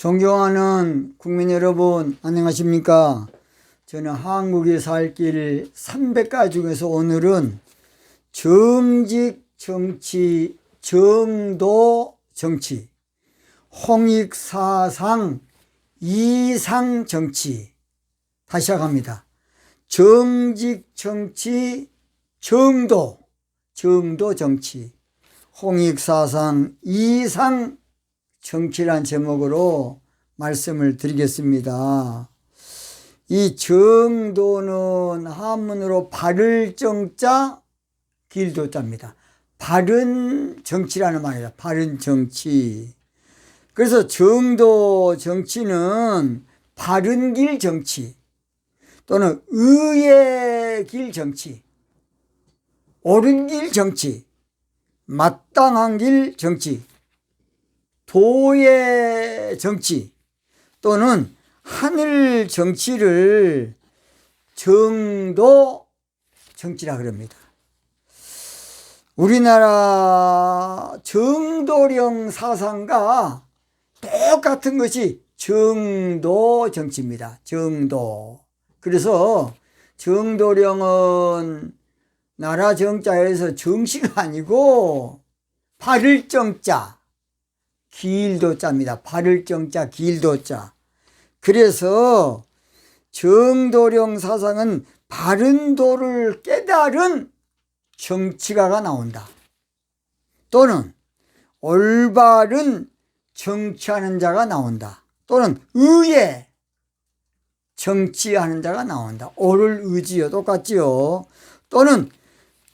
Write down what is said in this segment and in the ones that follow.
존경하는 국민 여러분, 안녕하십니까? 저는 한국에 살 길 300가지 중에서 오늘은 정직 정치, 정도 정치, 홍익사상, 이상 정치. 다시 시작합니다. 정직 정치, 정도 정치, 홍익사상, 이상 정치란 제목으로 말씀을 드리겠습니다. 이 정도는 한문으로 바를 정자, 길도자입니다. 바른 정치라는 말이에요. 바른 정치. 그래서 정도 정치는 바른 길 정치 또는 의의 길 정치, 옳은 길 정치, 마땅한 길 정치, 도의 정치 또는 하늘 정치를 정도 정치라 그럽니다. 우리나라 정도령 사상과 똑같은 것이 정도 정치입니다. 정도. 그래서 정도령은 나라 정자에서 정시가 아니고 바를 정자, 길도자입니다. 바를 정자, 길도자. 그래서 정도령 사상은 바른 도를 깨달은 정치가가 나온다. 또는 올바른 정치하는 자가 나온다. 또는 의에 정치하는 자가 나온다. 옳을 의지요. 똑같지요. 또는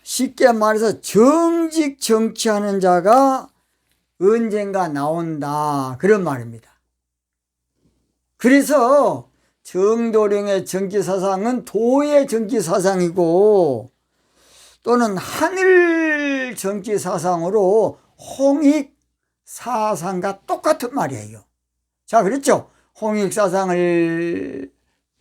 쉽게 말해서 정직 정치하는 자가 언젠가 나온다. 그런 말입니다. 그래서 정도령의 정치사상은 도의 정치사상이고 또는 하늘 정치사상으로 홍익사상과 똑같은 말이에요. 자, 그렇죠? 홍익사상을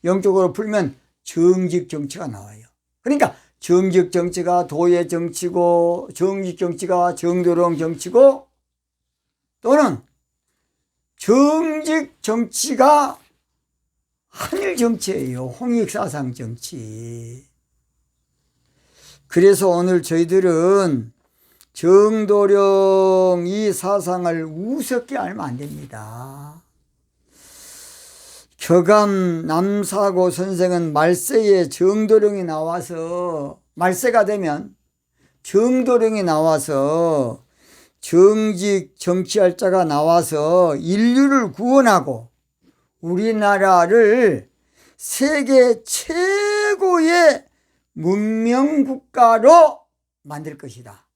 영적으로 풀면 정직 정치가 나와요. 그러니까 정직 정치가 도의 정치고 정직 정치가 정도령 정치고 또는 정직 정치가 하늘 정치예요. 홍익사상 정치. 그래서 오늘 저희들은 정도령 이 사상을 우습게 알면 안 됩니다. 교감 남사고 선생은 말세에 정도령이 나와서, 말세가 되면 정도령이 나와서 정직 정치할 자가 나와서 인류를 구원하고 우리나라를 세계 최고의 문명국가로 만들 것이다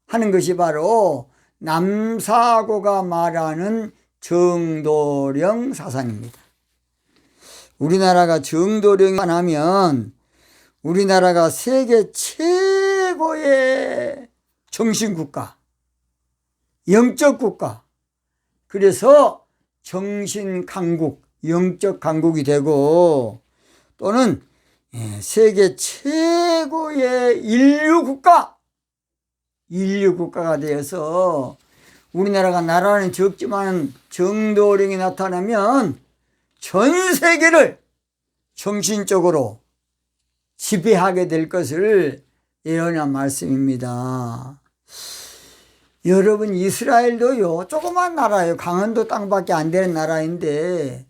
하는 것이 바로 남사고가 말하는 정도령 사상입니다. 우리나라가 정도령만 하면 우리나라가 세계 최고의 정신국가, 영적 국가, 그래서 정신강국, 영적 강국이 되고 또는 세계 최고의 인류국가가 되어서 우리나라가 나라는 적지만 정도령이 나타나면 전 세계를 정신적으로 지배하게 될 것을 예언한 말씀입니다. 여러분, 이스라엘도요, 조그만 나라예요. 강원도 땅밖에 안 되는 나라인데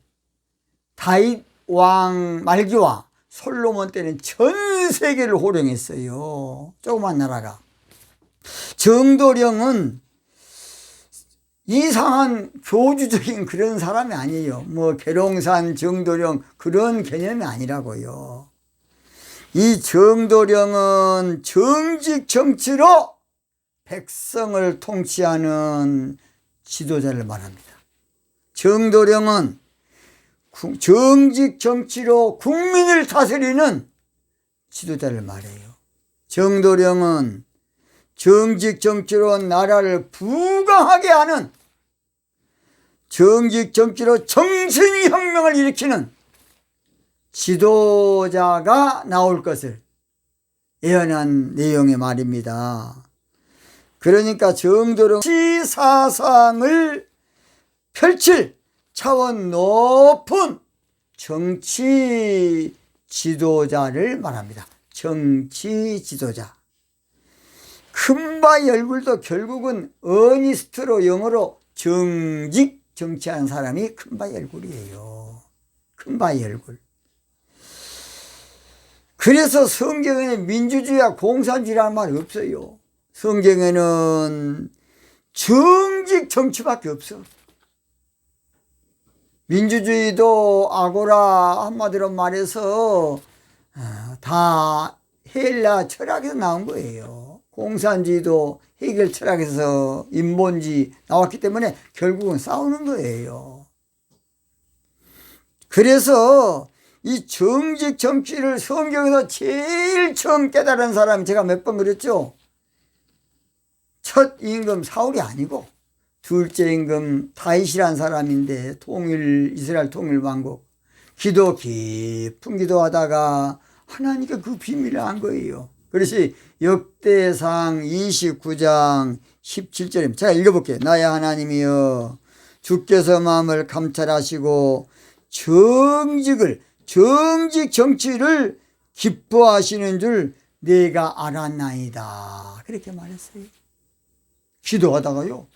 다윗 왕 말기와 솔로몬 때는 전 세계를 호령했어요. 조그만 나라가. 정도령은 이상한 교주적인 그런 사람이 아니에요. 뭐 계룡산 정도령 그런 개념이 아니라고요. 이 정도령은 정직 정치로 백성을 통치하는 지도자를 말합니다. 정도령은 정직 정치로 국민을 다스리는 지도자를 말해요. 정도령은 정직 정치로 나라를 부강하게 하는, 정직 정치로 정신혁명을 일으키는 지도자가 나올 것을 예언한 내용의 말입니다. 그러니까 정도령 사상을 펼칠 차원 높은 정치 지도자를 말합니다. 정치 지도자. 큰바위 얼굴도 결국은 어니스트로 영어로 정직 정치하는 사람이 큰바위 얼굴이에요. 큰바위 얼굴. 그래서 성경에는 민주주의와 공산주의라는 말이 없어요. 성경에는 정직 정치밖에 없어. 민주주의도 아고라 한마디로 말해서 다 헬라 철학에서 나온 거예요. 공산주의도 해결 철학에서 인본주의 나왔기 때문에 결국은 싸우는 거예요. 그래서 이 정직 정치를 성경에서 제일 처음 깨달은 사람이 제가 몇 번 그랬죠. 첫 임금 사울이 아니고 둘째 임금 다윗이라는 사람인데 이스라엘 통일 왕국 깊은 기도하다가 하나님께 그 비밀을 안 거예요. 그래서 역대상 29장 17절입니다. 제가 읽어볼게요. 나의 하나님이여 주께서 마음을 감찰하시고 정직 정치를 기뻐하시는 줄 내가 알았나이다. 그렇게 말했어요. 기도하다가요.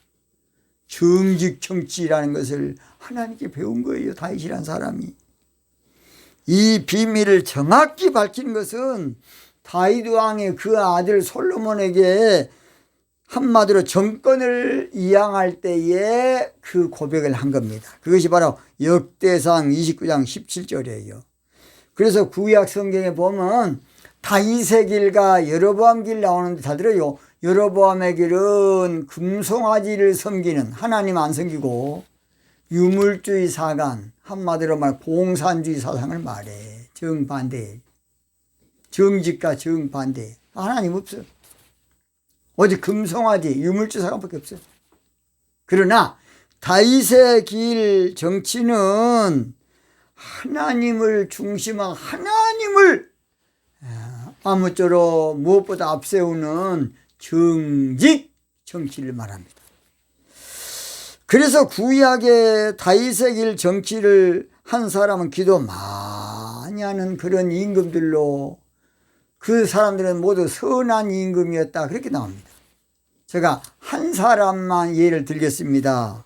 정직 정치라는 것을 하나님께 배운 거예요. 다윗이라는 사람이. 이 비밀을 정확히 밝히는 것은 다윗 왕의 그 아들 솔로몬에게 한마디로 정권을 이양할 때에 그 고백을 한 겁니다. 그것이 바로 역대상 29장 17절이에요. 그래서 구약 성경에 보면 다윗의 길과 여로보암 길 나오는데 잘 들어요. 여로보암의 길은 금송아지를 섬기는, 하나님 안 섬기고 유물주의 사관, 한마디로 말 공산주의 사상을 말해. 정반대. 정직과 정반대. 하나님 없어. 오직 금송아지, 유물주의 사관밖에 없어. 그러나 다윗의 길 정치는 하나님을 중심하고 하나님을 아무쪼록 무엇보다 앞세우는 정직 정치를 말합니다. 그래서 구약의 다윗의 길 정치를 한 사람은 기도 많이 하는 그런 임금들로 그 사람들은 모두 선한 임금이었다. 그렇게 나옵니다. 제가 한 사람만 예를 들겠습니다.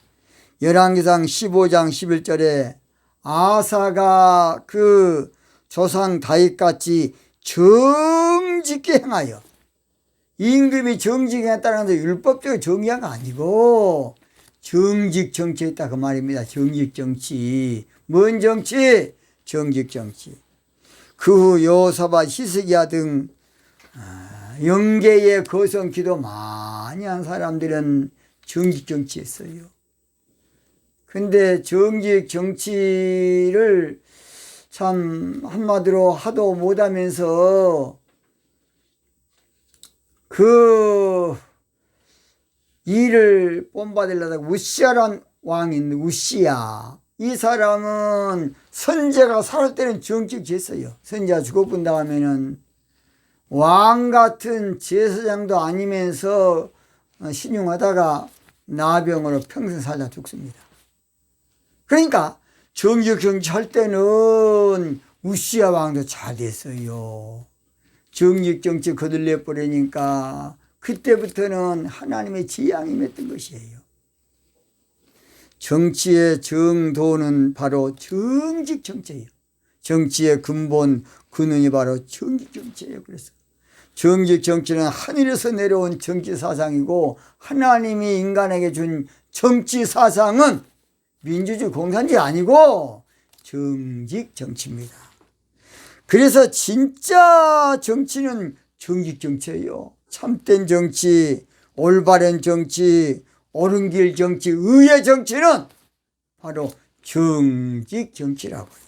열왕기상 15장 11절에 아사가 그 조상 다윗같이 정직히 행하여, 임금이 정직히 했다는 것은 율법적으로 정의한 거 아니고 정직 정치했다 그 말입니다. 정직 정치. 뭔 정치? 정직 정치. 그 후 여호사밧, 히스기야 등 영계의 거성 기도 많이 한 사람들은 정직 정치했어요. 근데 정직 정치를 참 한마디로 하도 못하면서 그 일을 본받으려다가 우시야란 왕이 있는 우시야, 이 사람은 선제가 살 때는 정직했어요. 선제가 죽어본 다음에는 왕 같은 제사장도 아니면서 신용하다가 나병으로 평생 살다 죽습니다. 그러니까 정직 정치할 때는 우시야 왕도 잘 됐어요. 정직 정치 거들려 버리니까 그때부터는 하나님의 지향이 맺던 것이에요. 정치의 정도는 바로 정직 정치예요. 정치의 근본, 근원이 바로 정직 정치예요. 그래서 정직 정치는 하늘에서 내려온 정치 사상이고 하나님이 인간에게 준 정치 사상은 민주주의 공산주의 아니고 정직 정치입니다. 그래서 진짜 정치는 정직 정치예요. 참된 정치, 올바른 정치, 옳은 길 정치, 의의 정치는 바로 정직 정치라고요.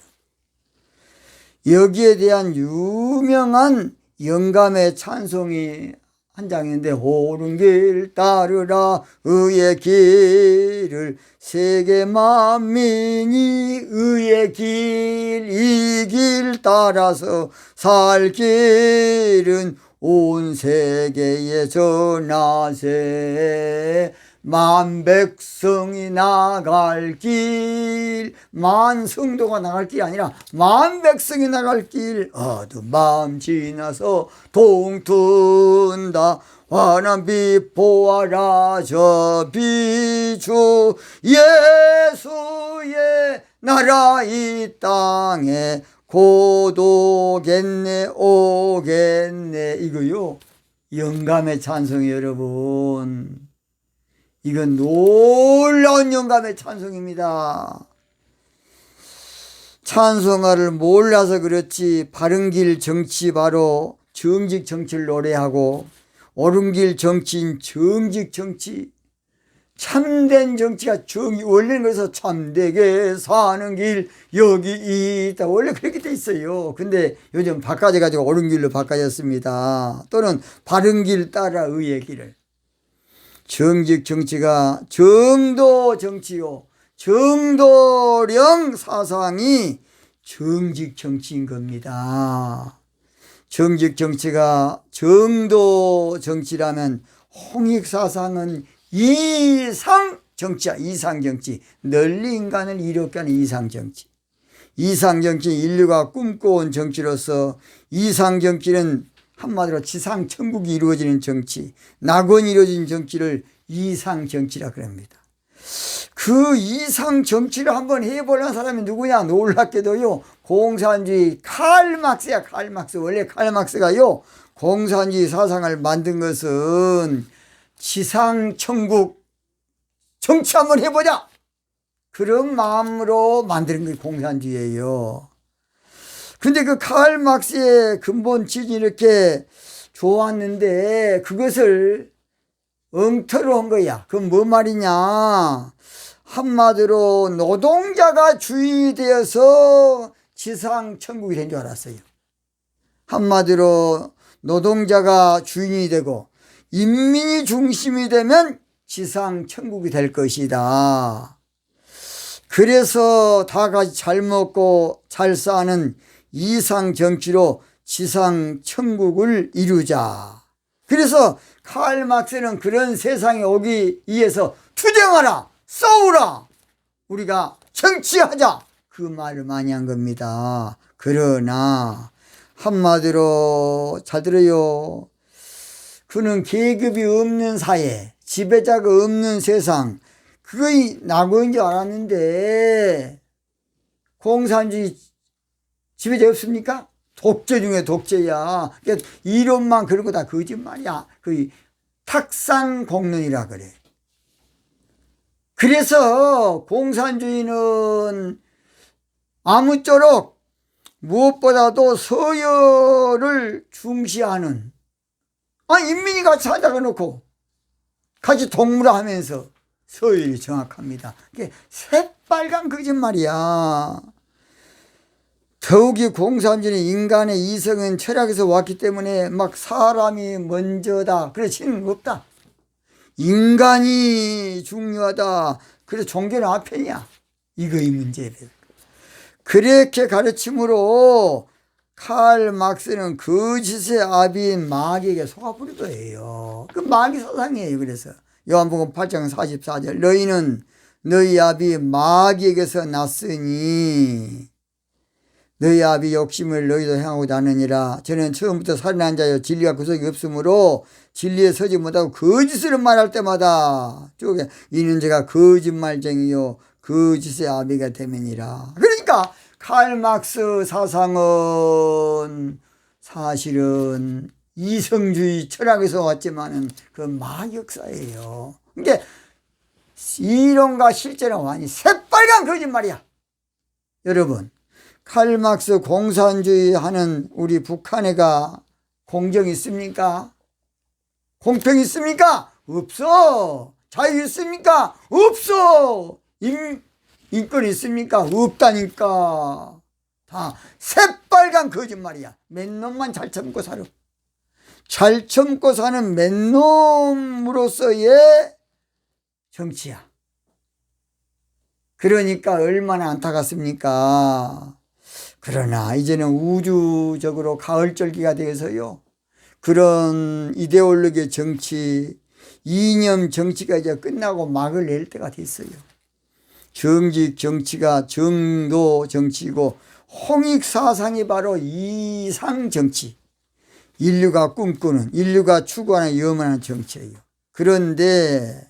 여기에 대한 유명한 영감의 찬송이 한 장인데, 옳은 길 따르라 의의 길을, 세계 만민이 의의 길, 이 길 따라서 살 길은 온 세계에 전하세. 만 백성이 나갈 길, 만 성도가 나갈 길이 아니라 만 백성이 나갈 길. 어두운 밤 지나서 동튼다. 환한 빛 보아라 저 비추. 예수의 나라 이 땅에 곧 오겠네 오겠네. 이거요, 영감의 찬송이 여러분. 이건 놀라운 영감의 찬송입니다. 찬송가를 몰라서 그렇지 바른 길 정치, 바로 정직 정치를 노래하고, 옳은 길 정치인 정직 정치, 참된 정치가 정의, 원래는 그래서 참되게 사는 길 여기 있다, 원래 그렇게 돼 있어요. 근데 요즘 바꿔져 가지고 옳은 길로 바꿔졌습니다. 또는 바른 길 따라 의의 길을. 정직 정치가 정도 정치요, 정도령 사상이 정직 정치인 겁니다. 정직 정치가 정도 정치라면 홍익사상은 이상 정치야. 이상 정치, 널리 인간을 이롭게 하는 이상 정치. 이상 정치, 인류가 꿈꿔온 정치로서 이상 정치는 한마디로 지상 천국이 이루어지는 정치, 낙원이 이루어진 정치를 이상 정치라 그럽니다. 그 이상 정치를 한번 해보려는 사람이 누구냐? 놀랍게도요, 공산주의 칼 막스야. 칼 막스. 원래 칼 막스가요, 공산주의 사상을 만든 것은 지상 천국 정치 한번 해보자, 그런 마음으로 만드는 게 공산주의예요. 근데 그 칼 막스의 근본 취지 이렇게 좋았는데 그것을 엉터로 한 거야. 그건 뭐 말이냐? 한마디로 노동자가 주인이 되어서 지상 천국이 된 줄 알았어요. 한마디로 노동자가 주인이 되고 인민이 중심이 되면 지상 천국이 될 것이다. 그래서 다 같이 잘 먹고 잘 사는 이상 정치로 지상 천국을 이루자. 그래서 칼 막스는 그런 세상에 오기 위해서 투쟁하라, 싸우라, 우리가 정치하자, 그 말을 많이 한 겁니다. 그러나 한마디로 잘 들어요, 그는 계급이 없는 사회, 지배자가 없는 세상, 그거이 낙원인 줄 알았는데 공산주의 지배자 없습니까? 독재 중에 독재야. 그러니까 이론만 그런 거 다 거짓말이야. 그 탁상공론이라 그래. 그래서 공산주의는 아무쪼록 무엇보다도 서열을 중시하는, 인민이 같이 하자고 놓고 같이 동물화하면서 서열이 정확합니다. 그게 새빨간 거짓말이야. 더욱이 공산주의는 인간의 이성은 철학에서 왔기 때문에 막 사람이 먼저다, 그렇지는 없다. 인간이 중요하다. 그래서 종교는 앞편이야. 이거의 문제예요. 그렇게 가르침으로 칼 막스는 거짓의 아비인 마귀에게 속아버린 거예요. 그 마귀 사상이에요. 그래서 요한복음 8장 44절, 너희는 너희 아비 마귀에게서 났으니 너희 아비 욕심을 너희도 행하고자 하느니라. 저는 처음부터 살인한 자여 진리가 구속이 없으므로 진리에 서지 못하고 거짓을 말할 때마다 쪽에 이는 제가 거짓말쟁이요 거짓의 아비가 되면이라. 그러니까 칼 막스 사상은 사실은 이성주의 철학에서 왔지만은 그 마역사예요. 그러니까 이론과 실제는 완전히 새빨간 거짓말이야. 여러분, 칼 막스 공산주의 하는 우리 북한애가 공정 있습니까? 공평 있습니까? 없어. 자유 있습니까? 없어. 인권 있습니까? 없다니까. 다 새빨간 거짓말이야. 맨 놈만 잘 참고 살아. 잘 참고 사는 맨놈으로서의 정치야. 그러니까 얼마나 안타깝습니까? 그러나 이제는 우주적으로 가을절기가 되어서요, 그런 이데올로기의 정치, 이념 정치가 이제 끝나고 막을 낼 때가 됐어요. 정직 정치가 정도 정치이고 홍익 사상이 바로 이상 정치. 인류가 꿈꾸는, 인류가 추구하는 영원한 정치예요. 그런데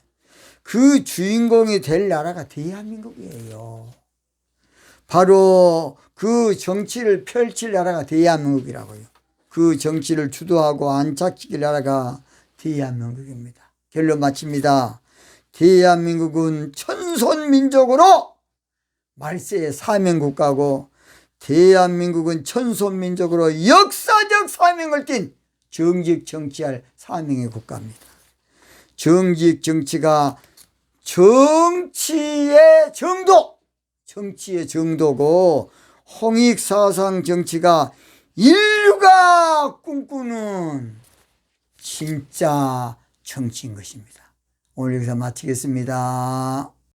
그 주인공이 될 나라가 대한민국이에요. 바로 그 정치를 펼칠 나라가 대한민국이라고요. 그 정치를 주도하고 안착시킬 나라가 대한민국입니다. 결론 마칩니다. 대한민국은 천손민족으로 말세의 사명국가고 대한민국은 천손민족으로 역사적 사명을 띤 정직 정치할 사명의 국가입니다. 정직 정치가 정치의 정도고 홍익사상 정치가 인류가 꿈꾸는 진짜 정치인 것입니다. 오늘 여기서 마치겠습니다.